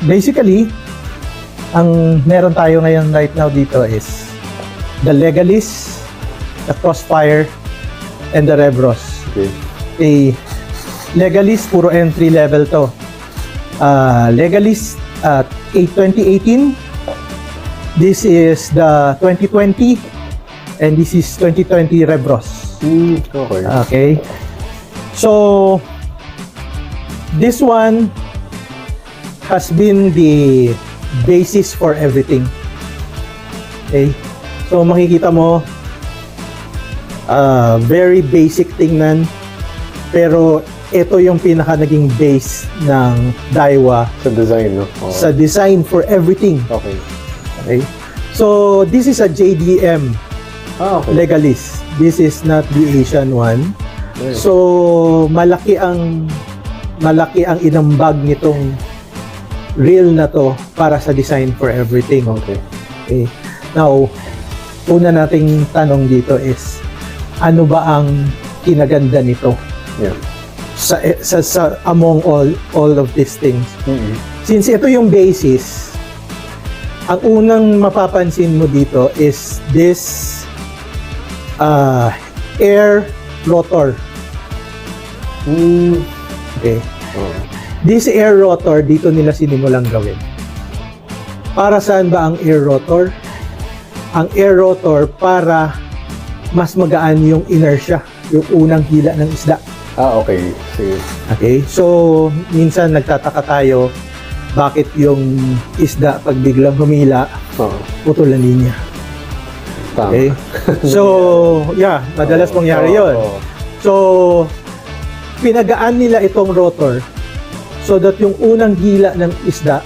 Basically, ang meron tayo ngayon right now dito is the Legalis, the Crossfire, and the Revros. Okay. Legalis, puro entry level to. Legalis 2018. This is the 2020, and this is 2020 Revros. Okay. Okay. So, this one has been the basis for everything. Okay. So, makikita mo, very basic tingnan, pero ito yung pinaka naging base ng Daiwa Sa design, no? Oo. sa design for everything. Okay. Okay. So, this is a JDM Okay. Legalis. This is not the Asian one. Okay. So, malaki ang inambag nitong reel na to para sa design for everything. Okay. Okay. Now, una nating tanong dito is, ano ba ang kinaganda nito Yeah. sa among all of these things? Since ito yung basis, ang unang mapapansin mo dito is this air rotor. Okay. Oh. This air rotor, dito nila sinimulang gawin. Para saan ba ang air rotor? Ang air rotor para mas magaan yung inertia, yung unang hila ng isda. Okay. Sige. Okay? So, minsan nagtataka tayo bakit yung isda pag biglang humila, Oo. putol ang linya. Tama. Okay? So, yeah, madalas mangyari yun. Oo. So, pinagaan nila itong rotor so that yung unang hila ng isda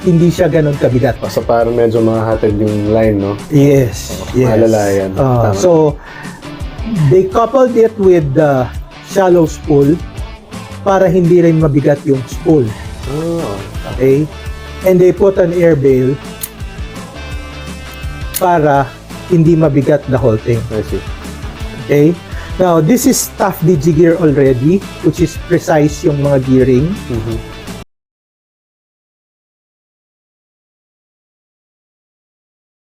hindi siya ganun kabigat. So, parang medyo mahahatid yung line, no? Yes, yes. Malalayan. Tama. So, they coupled it with the shallow spool para hindi rin mabigat yung spool. Oh. Okay? And they put an air bail para hindi mabigat the whole thing. I see. Okay? Now, this is tough DG gear already, which is precise yung mga gearing.